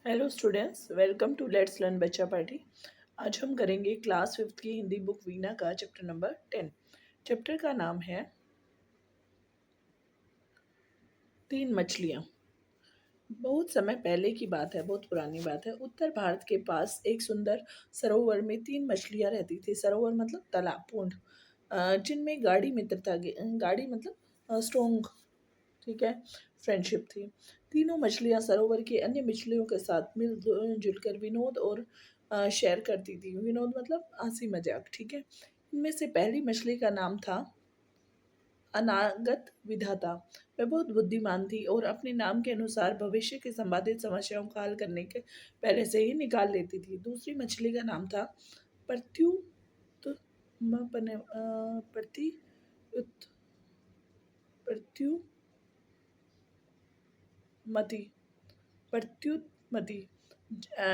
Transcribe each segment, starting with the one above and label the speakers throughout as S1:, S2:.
S1: Hello students, welcome to let's learn Bachcha Party. आज हम करेंगे क्लास फिफ्थ की हिंदी बुक वीना का चैप्टर नंबर 10। चैप्टर का नाम है तीन मछलियाँ। बहुत समय पहले की बात है, बहुत पुरानी बात है। उत्तर भारत के पास एक सुंदर सरोवर में तीन मछलियाँ रहती थी। सरोवर मतलब तालाब, पूंड, जिनमें गाढ़ी मित्रता, गाढ़ी मतलब स्ट्रोंग, ठीक है, फ्रेंडशिप थी। तीनों मछलियां सरोवर की अन्य मछलियों के साथ मिलजुल कर विनोद और शेयर करती थी। विनोद मतलब हंसी मजाक, ठीक है। इनमें से पहली मछली का नाम था अनागत विधाता। वह बहुत बुद्धिमान थी और अपने नाम के अनुसार भविष्य की संभावित समस्याओं का हल करने के पहले से ही निकाल लेती थी। दूसरी मछली का नाम था प्रत्युत प्रत्युत प्रत्युमति प्रत्युत्मति।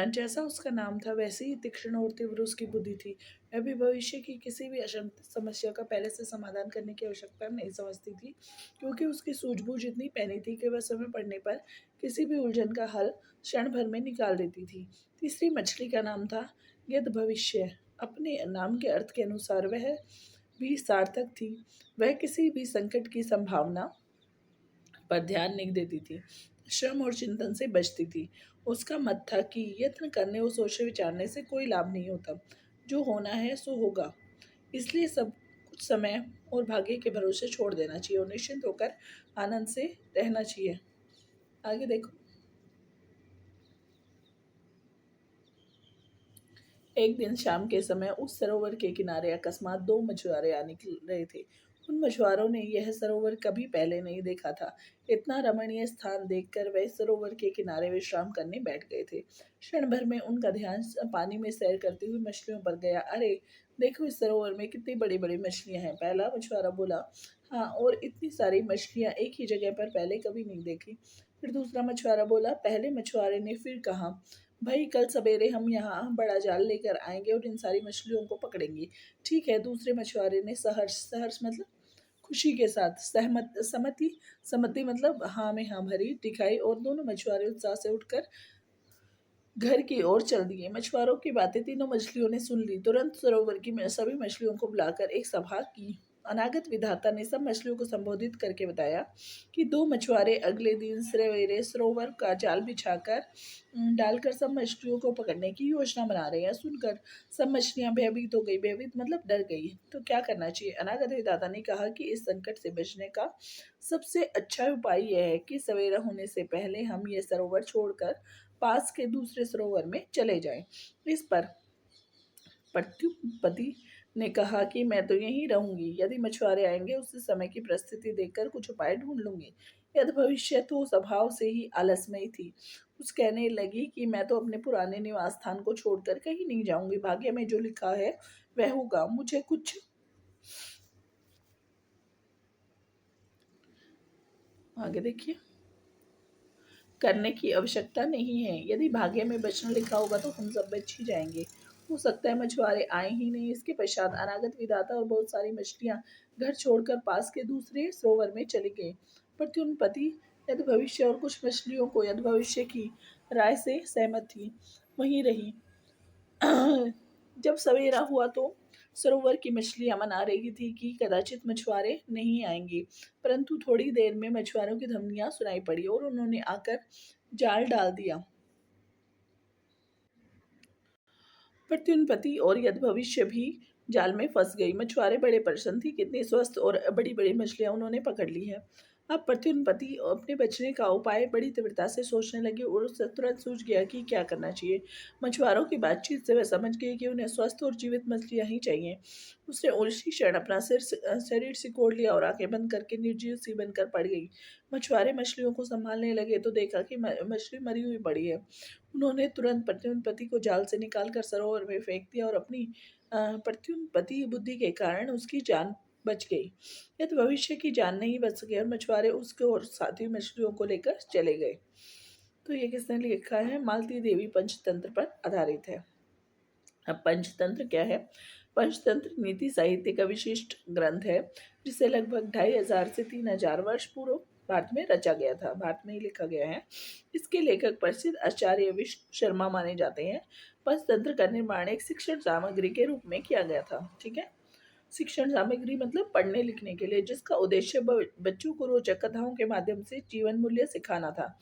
S1: जैसा उसका नाम था वैसे ही तीक्ष्ण और तीव्र उसकी बुद्धि थी। वह भी भविष्य की किसी भी समस्या का पहले से समाधान करने की आवश्यकता नहीं समझती थी, क्योंकि उसकी सूझबूझ इतनी पैनी थी कि वह समय पड़ने पर किसी भी उलझन का हल क्षण भर में निकाल देती थी। तीसरी मछली का नाम था यद भविष्य। अपने नाम के अर्थ के अनुसार वह भी सार्थक थी। वह किसी भी संकट की संभावना पर ध्यान नहीं देती थी, श्रम और चिंतन से बचती थी। उसका मत था कि यत्न करने और सोचने विचारने से कोई लाभ नहीं होता। जो होना है सो होगा, इसलिए सब कुछ समय और भाग्य के भरोसे छोड़ देना चाहिए और निश्चिंत होकर आनंद से रहना चाहिए। आगे देखो। एक दिन शाम के समय उस सरोवर के किनारे अकस्मात दो मछुआरे आ निकल रहे थे। उन मछुआरों ने यह सरोवर कभी पहले नहीं देखा था। इतना रमणीय स्थान देखकर वे सरोवर के किनारे विश्राम करने बैठ गए थे। क्षण भर में उनका ध्यान पानी में सैर करती हुई मछलियों पर गया। अरे देखो, इस सरोवर में कितनी बड़ी बड़ी मछलियां हैं। पहला मछुआरा बोला। हाँ, और इतनी सारी मछलियां एक ही जगह पर पहले कभी नहीं देखी। फिर दूसरा मछुआरा बोला। पहले मछुआरे ने फिर कहा, भाई कल सवेरे हम यहाँ बड़ा जाल लेकर आएंगे और इन सारी मछलियों को पकड़ेंगे। ठीक है, दूसरे मछुआरे ने सहर्ष, सहर्ष मतलब खुशी के साथ, सहमति मतलब हाँ में हाँ भरी दिखाई और दोनों मछुआरे उत्साह से उठकर घर की ओर चल दिए। मछुआरों की बातें तीनों मछलियों ने सुन ली। तुरंत सरोवर की सभी मछलियों को बुलाकर एक सभा की। अनागत विधाता ने सब मछलियों को संबोधित करके बताया कि दो मछुआरे अगले दिन सवेरे सरोवर का जाल बिछाकर डालकर सब मछलियों को पकड़ने की योजना बना रहे हैं। सुनकर सब मछलियां भयभीत हो गई। भयभीत मतलब डर गई। तो क्या करना चाहिए? अनागत विधाता ने कहा कि इस संकट से बचने का सबसे अच्छा उपाय यह है कि सवेरा होने से पहले हम ये सरोवर छोड़कर पास के दूसरे सरोवर में चले जाएं। इस पर प्रत्युपति ने कहा कि मैं तो यहीं रहूंगी। यदि मछुआरे आएंगे उस समय की परिस्थिति देखकर कुछ उपाय ढूंढ लूंगी। यदि भविष्य तो स्वभाव से ही आलसमयी थी। उस कहने लगी कि मैं तो अपने पुराने निवास स्थान को छोड़कर कहीं नहीं जाऊंगी। भाग्य में जो लिखा है वह होगा। मुझे कुछ आगे देखिए करने की आवश्यकता नहीं है। यदि भाग्य में बचना लिखा होगा तो हम सब बच ही जाएंगे। हो सकता है मछुआरे आए ही नहीं। इसके पश्चात अनागत विधाता और बहुत सारी मछलियां घर छोड़कर पास के दूसरे सरोवर में चली गई। प्रत्युत्पत्ति यदि भविष्य और कुछ मछलियों को यदि भविष्य की राय से सहमत थी, वहीं रही। जब सवेरा हुआ तो सरोवर की मछलियां मना रही थी कि कदाचित मछुआरे नहीं आएंगे, परंतु थोड़ी देर में मछुआरों की धमनियां सुनाई पड़ी और उन्होंने आकर जाल डाल दिया। प्रत्युत्पत्ति और यद भविष्य भी जाल में फंस गई। मछुआरे बड़े प्रसन्न थी। कितनी स्वस्थ और बड़ी बड़ी मछलियां उन्होंने पकड़ ली है। अब प्रत्युत्पत्ति अपने बचने का उपाय बड़ी तीव्रता से सोचने लगी और उसे तुरंत सूझ गया कि क्या करना चाहिए। मछुआरों की बातचीत से वह समझ गई कि उन्हें स्वस्थ और जीवित मछलियां ही चाहिए। उसने उसी क्षण अपना शरीर सिकोड़ लिया और आंखें बंद करके निर्जीव सी बनकर पड़ गई। मछुआरे मछलियों को संभालने लगे तो देखा कि मछली मरी हुई पड़ी है। उन्होंने तुरंत प्रत्युत्पत्ति को जाल से निकालकर सरोवर में फेंक दिया और अपनी प्रत्युत्पत्ति बुद्धि के कारण उसकी जान बच गई। यदि भविष्य की जान नहीं बच सके और मछुआरे उसके और साथी मछलियों को लेकर चले गए। तो ये किसने लिखा है? मालती देवी पंचतंत्र पर आधारित है। अब पंचतंत्र क्या है? पंचतंत्र नीति साहित्य का विशिष्ट ग्रंथ है, जिसे लगभग 2500 से 3000 वर्ष पूर्व भारत में रचा गया था, भारत में ही लिखा गया है। इसके लेखक प्रसिद्ध आचार्य विष्णु शर्मा माने जाते हैं। पंचतंत्र का निर्माण एक शिक्षण सामग्री के रूप में किया गया था। ठीक है, शिक्षण सामग्री मतलब पढ़ने लिखने के लिए, जिसका उद्देश्य बच्चों को रोचक कथाओं के माध्यम से जीवन मूल्य सिखाना था।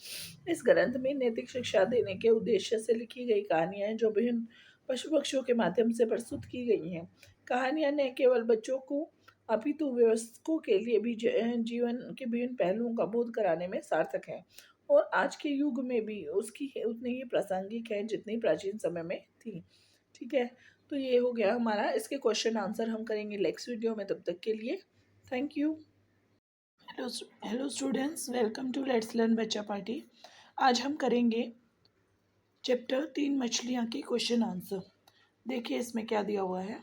S1: इस ग्रंथ में नैतिक शिक्षा देने के उद्देश्य से लिखी गई कहानियां हैं, जो विभिन्न पशु पक्षियों के माध्यम से प्रस्तुत की गई हैं। कहानियां न केवल बच्चों को अपितु वयस्कों के लिए भी जीवन के विभिन्न पहलुओं का बोध कराने में सार्थक है, और आज के युग में भी उसकी उतनी ही प्रासंगिक है जितनी प्राचीन समय में थी। ठीक है, तो ये हो गया हमारा। इसके क्वेश्चन आंसर हम करेंगे नेक्स्ट वीडियो में। तब तक के लिए thank you. Hello hello students, welcome to let's learn Bachcha Party. आज हम करेंगे चैप्टर 3 मछलियाँ के क्वेश्चन आंसर। देखिए इसमें क्या दिया हुआ है।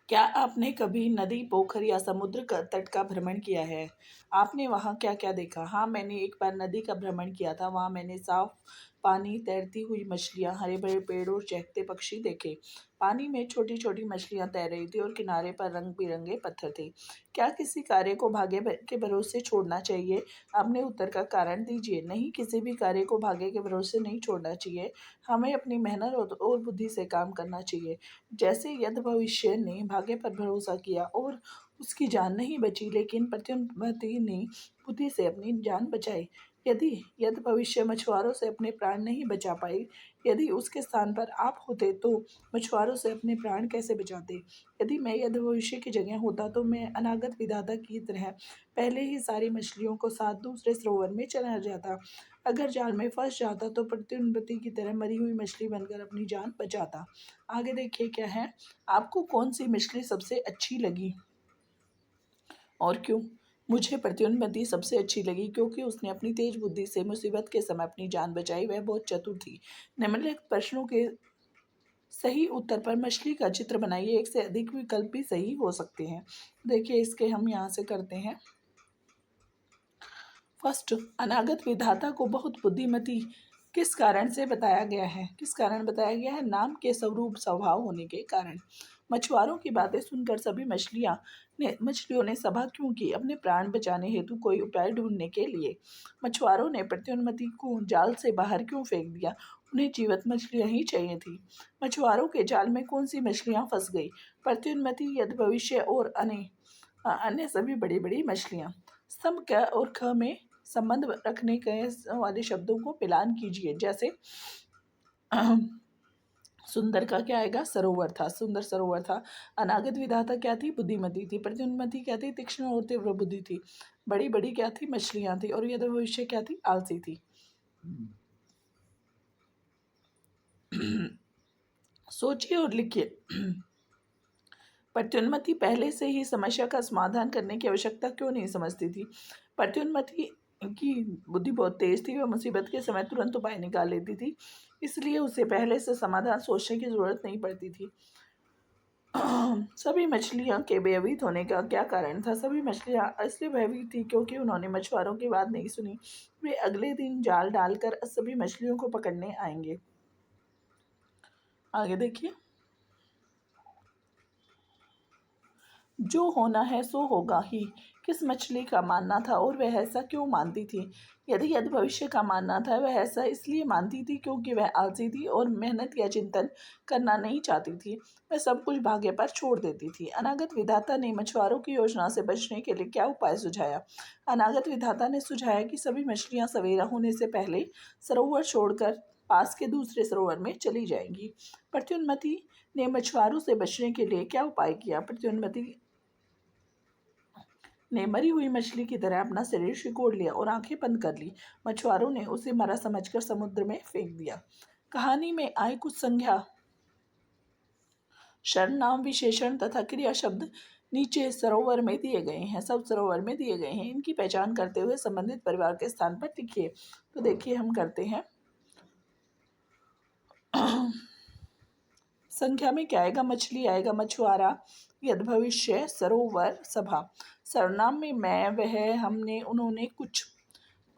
S1: क्या आपने कभी नदी, पोखर या समुद्र का तट का भ्रमण किया है? आपने वहाँ क्या क्या देखा? हाँ, मैंने एक बार नदी का भ्रमण किया था। वहाँ मैंने साफ पानी, तैरती हुई मछलियाँ, हरे भरे पेड़ और चहकते पक्षी देखे। पानी में छोटी छोटी मछलियाँ तैर रही थी और किनारे पर रंग बिरंगे पत्थर थे। क्या किसी कार्य को भाग्य के भरोसे छोड़ना चाहिए? अपने उत्तर का कारण दीजिए। नहीं, किसी भी कार्य को भाग्य के भरोसे नहीं छोड़ना चाहिए। हमें अपनी मेहनत और बुद्धि से काम करना चाहिए। जैसे यदि भविष्य ने भाग्य पर भरोसा किया और उसकी जान नहीं बची, लेकिन प्रत्युन्नति ने बुद्धि से अपनी जान बचाई। यदि यदि भविष्य मछुआरों से अपने प्राण नहीं बचा पाई, यदि उसके स्थान पर आप होते तो मछुआरों से अपने प्राण कैसे बचाते? यदि मैं यदि भविष्य की जगह होता तो मैं अनागत विधाता की तरह पहले ही सारी मछलियों को साथ दूसरे सरोवर में चला जाता। अगर जाल में फंस जाता तो प्रत्युन्नति की तरह मरी हुई मछली बनकर अपनी जान बचाता। आगे देखिए क्या है। आपको कौन सी मछली सबसे अच्छी लगी और क्यों? मुझे प्रत्युन्नति सबसे अच्छी लगी क्योंकि उसने अपनी तेज बुद्धि से मुसीबत के समय अपनी जान बचाई। वह बहुत चतुर थी। निम्नलिखित प्रश्नों के सही उत्तर पर मछली का चित्र बनाइए। एक से अधिक विकल्प भी सही हो सकते हैं। देखिए इसके हम यहाँ से करते हैं। फर्स्ट, अनागत विधाता को बहुत बुद्धिमती किस कारण से बताया गया है? किस कारण बताया गया है? नाम के स्वरूप स्वभाव होने के कारण। मछुआरों की बातें सुनकर सभी मछलियों ने सभा क्यों की? अपने प्राण बचाने हेतु कोई उपाय ढूंढने के लिए। मछुआरों ने प्रत्युन्नति को जाल से बाहर क्यों फेंक दिया? उन्हें जीवित मछलियां ही चाहिए थी। मछुआरों के जाल में कौन सी मछलियां फंस गई? प्रत्युन्नति, यदि भविष्य और अन्य सभी बड़ी बड़ी मछलियां। स्तंभ क और ख में संबंध रखने के वाले शब्दों को मिलान कीजिए। जैसे सुंदर का क्या आएगा? सरोवर था, सुंदर सरोवर था। अनागत विधाता क्या थी? बुद्धिमती थी। प्रत्युन्नति क्या थी? तीक्ष्ण और तीव्र बुद्धि थी। बड़ी बड़ी क्या थी? मछलियां थी। और यदि भविष्य क्या थी? आलसी थी। सोचिए और लिखिए। प्रत्युन्नति पहले से ही समस्या का समाधान करने की आवश्यकता क्यों नहीं समझती थी? प्रत्युन्नति की बुद्धि बहुत तेज थी। वह मुसीबत के समय तुरंत उपाय निकाल लेती थी, इसलिए उसे पहले से समाधान सोचने की जरूरत नहीं पड़ती थी। सभी मछलियां के भयभीत होने का क्या कारण था? सभी मछलियां इसलिए भयभीत थी क्योंकि उन्होंने मछुआरों की बात नहीं सुनी। वे अगले दिन जाल डालकर सभी मछलियों को पकड़ने आएंगे। आगे देखिए। जो होना है सो होगा ही, किस मछली का मानना था और वह ऐसा क्यों मानती थी? यदि भविष्य का मानना था, वह ऐसा इसलिए मानती थी क्योंकि वह आलसी थी और मेहनत या चिंतन करना नहीं चाहती थी। वह सब कुछ भाग्य पर छोड़ देती थी। अनागत विधाता ने मछुआरों की योजना से बचने के लिए क्या उपाय सुझाया? अनागत विधाता ने सुझाया कि सभी मछलियां सवेरा होने से पहले सरोवर छोड़कर पास के दूसरे सरोवर में चली जाएंगी। प्रत्युन्नति ने मछुआरों से बचने के लिए क्या उपाय किया? प्रत्युन्नति ने मरी हुई मछली की तरह अपना शरीर सिकोड़ लिया और आंखें बंद कर ली। मछुआरों ने उसे मरा समझकर समुद्र में फेंक दिया। कहानी में आए कुछ संज्ञा, सर्वनाम, विशेषण तथा क्रिया शब्द नीचे सरोवर में दिए गए हैं। सब सरोवर में दिए गए हैं। इनकी पहचान करते हुए संबंधित परिवार के स्थान पर लिखिए। तो देखिए हम करते हैं। संख्या में क्या आएगा? मछली आएगा, मछुआरा, यद भविष्य, सरोवर, सभा। सर्वनाम में मैं, वह, हमने, उन्होंने, कुछ।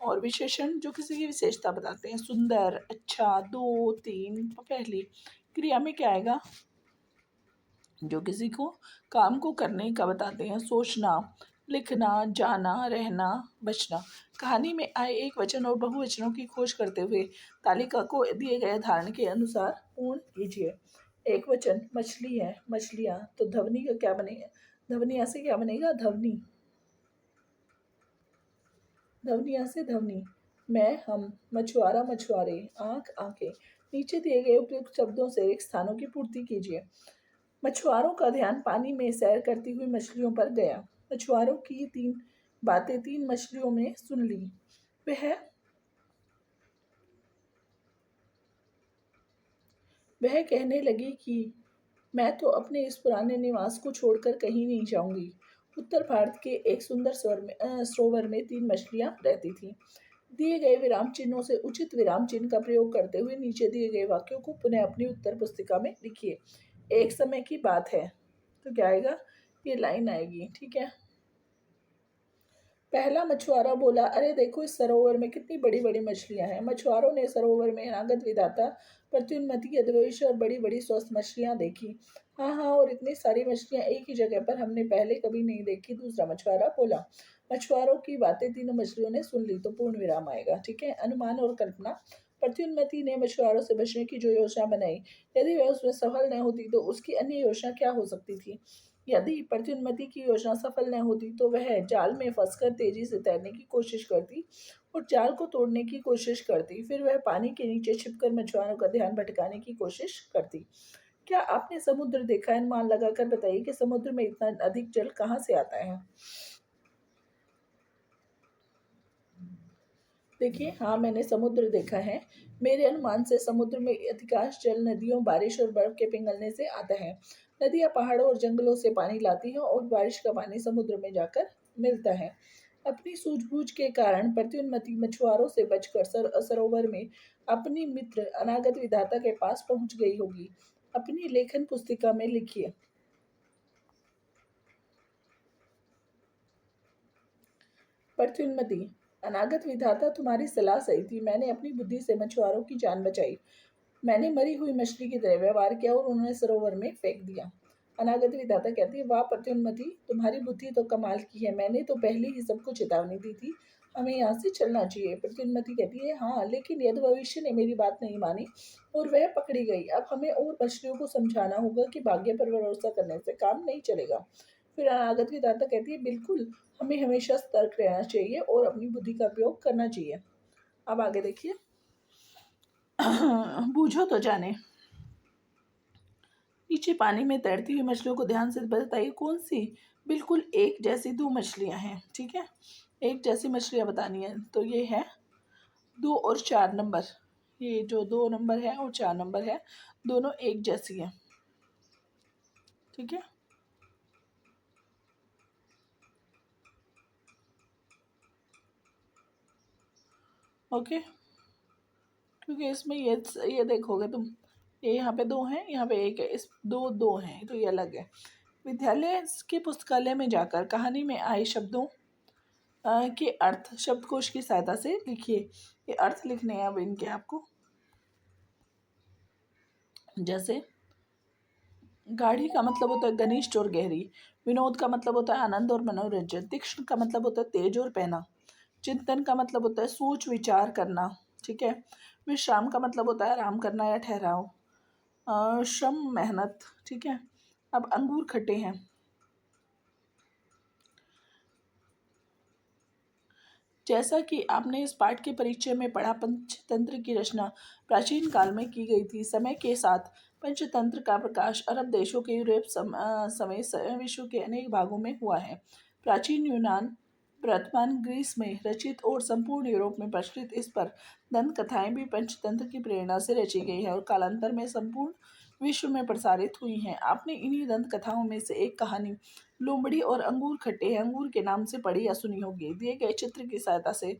S1: और विशेषण जो किसी की विशेषता बताते हैं। सुंदर, अच्छा, दो, तीन, पहली। क्रिया में क्या आएगा? जो किसी को काम को करने का बताते हैं। सोचना, लिखना, जाना, रहना, बचना। कहानी में आए एक वचन और बहुवचनों की खोज करते हुए तालिका को दिए गए धारण के अनुसार पूर्ण कीजिए। एक वचन मछली है, मछलियाँ, तो ध्वनि का क्या बनेगा? ध्वनिया से क्या बनेगा? ध्वनि। ध्वनिया से ध्वनि। मैं, हम, मछुआरा, मछुआरे, आँख, आँखें। नीचे दिए गए उपयुक्त शब्दों से रिक्त स्थानों की पूर्ति कीजिए। मछुआरों का ध्यान पानी में सैर करती हुई मछलियों पर गया। मछुआरों की 3 बातें 3 मछलियों में सुन ली। वह वह कहने लगी कि मैं तो अपने इस पुराने निवास को छोड़कर कहीं नहीं जाऊंगी। उत्तर भारत के एक सुंदर सरोवर में 3 मछलियां रहती थीं। दिए गए विराम चिन्हों से उचित विराम चिन्ह का प्रयोग करते हुए नीचे दिए गए वाक्यों को पुनः अपनी उत्तर पुस्तिका में लिखिए। एक समय की बात है, तो क्या आएगा? ये लाइन आएगी। ठीक है। पहला मछुआरा बोला, अरे देखो इस सरोवर में कितनी बड़ी बड़ी मछलियां हैं। मछुआरों ने सरोवर में अनागत विधाता प्रत्युन्नति अद्वैश और बड़ी बड़ी स्वस्थ मछलियां देखी। हाँ हाँ, और इतनी सारी मछलियां एक ही जगह पर हमने पहले कभी नहीं देखी। दूसरा मछुआरा बोला। मछुआरों की बातें तीनों मछलियों ने सुन ली, तो पूर्ण विराम आएगा। ठीक है। अनुमान और कल्पना। प्रत्युन्नति ने मछुआरों से बचने की जो योजना बनाई, यदि वह उसमें सफल न होती तो उसकी अन्य योजना क्या हो सकती थी? यदि प्रत्युन्नति की योजना सफल न होती तो वह जाल में फंसकर तेजी से तैरने की कोशिश करती और जाल को तोड़ने की कोशिश करती। फिर वह पानी के नीचे छिपकर मछुआरों का ध्यान भटकाने की कोशिश करती। क्या आपने समुद्र देखा है? अनुमान लगाकर बताइए कि समुद्र में इतना अधिक जल कहाँ से आता है? देखिए, हाँ, मैंने समुद्र देखा है। मेरे अनुमान से समुद्र में अधिकांश जल नदियों, बारिश और बर्फ के पिघलने से आता है। नदियाँ पहाड़ों और जंगलों से पानी लाती हैं और बारिश का पानी समुद्र में जाकर मिलता है। अपनी सूझबूझ के कारण प्रत्युन्नति मछुआरों से बचकर सरोवर में अपनी मित्र अनागत विधाता के पास पहुंच गई होगी। अपनी लेखन पुस्तिका में लिखिए। प्रत्युन्नति, अनागत विधाता तुम्हारी सलाह सही थी। मैंने अपनी बुद्धि से मछुआरों की जान बचाई। मैंने मरी हुई मछली की तरह व्यवहार किया और उन्हें सरोवर में फेंक दिया। अनागत विधाता कहती है, वाह प्रत्युन्नति, तुम्हारी बुद्धि तो कमाल की है। मैंने तो पहले ही सबको चेतावनी दी थी, हमें यहाँ से चलना चाहिए। प्रत्युन्नति कहती है, हाँ, लेकिन यदि भविष्य ने मेरी बात नहीं मानी और वह पकड़ी गई, अब हमें और मछलियों को समझाना होगा कि भाग्य पर भरोसा करने से काम नहीं चलेगा। फिर अनागत विधाता कहती है, बिल्कुल, हमें हमेशा सतर्क रहना चाहिए और अपनी बुद्धि का उपयोग करना चाहिए। अब आगे देखिए। बूझो तो जाने। नीचे पानी में तैरती हुई मछलियों को ध्यान से बताइए कौन सी बिल्कुल एक जैसी 2 मछलियां हैं। ठीक है। एक जैसी मछलियां बतानी है, तो ये है 2 और 4 नंबर। ये जो 2 नंबर है और 4 नंबर है, दोनों एक जैसी हैं। ठीक है। ओके। क्योंकि इसमें ये देखोगे तुम, ये यहाँ पे 2 हैं, यहाँ पे 1 है, इस 2 हैं, तो ये अलग है। विद्यालय के पुस्तकालय में जाकर कहानी में आए शब्दों के अर्थ शब्दकोश की सहायता से लिखिए। ये अर्थ लिखने हैं अब इनके आपको। जैसे गाढ़ी का मतलब होता है घनिष्ठ और गहरी। विनोद का मतलब होता है आनंद और मनोरंजन। तीक्ष्ण का मतलब होता है तेज और पहना। चिंतन का मतलब होता है सोच विचार करना। ठीक है। विश्राम का मतलब होता है आराम करना या ठहराव। श्रम मेहनत। ठीक है। अब अंगूर खट्टे हैं। जैसा कि आपने इस पाठ के परिचय में पढ़ा, पंचतंत्र की रचना प्राचीन काल में की गई थी। समय के साथ पंचतंत्र का प्रकाश अरब देशों के यूरोप समेत विश्व के अनेक भागों में हुआ है। प्राचीन यूनान, वर्तमान ग्रीस में रचित और संपूर्ण यूरोप में प्रचलित इस पर दंत कथाएं भी पंचतंत्र की प्रेरणा से रची गई है और कालांतर में संपूर्ण विश्व में प्रसारित हुई हैं। आपने इन्हीं दंत कथाओं में से एक कहानी लोमड़ी और अंगूर खट्टे हैं अंगूर के नाम से पढ़ी या सुनी होगी। दिए गए चित्र की सहायता से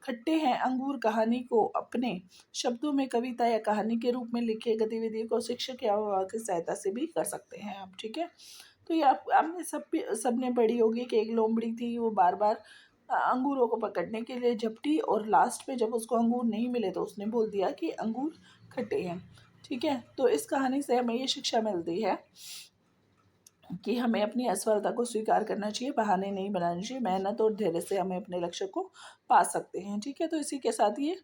S1: खट्टे हैं अंगूर कहानी को अपने शब्दों में कविता या कहानी के रूप में लिखे गतिविधि को शिक्षक या अभिभावक की सहायता से भी कर सकते हैं आप। ठीक है। तो ये आपने सबने पढ़ी होगी कि एक लोमड़ी थी, वो बार बार अंगूरों को पकड़ने के लिए झपटी और लास्ट में जब उसको अंगूर नहीं मिले तो उसने बोल दिया कि अंगूर खट्टे हैं। ठीक है। तो इस कहानी से हमें ये शिक्षा मिलती है कि हमें अपनी असफलता को स्वीकार करना चाहिए, बहाने नहीं बनाने चाहिए, मेहनत और धैर्य से हमें अपने लक्ष्य को पा सकते हैं। ठीक है, तो इसी के साथ ये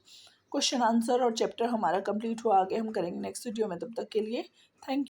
S1: क्वेश्चन आंसर और चैप्टर हमारा कंप्लीट हुआ। आगे हम करेंगे नेक्स्ट वीडियो में, तब तक के लिए थैंक यू।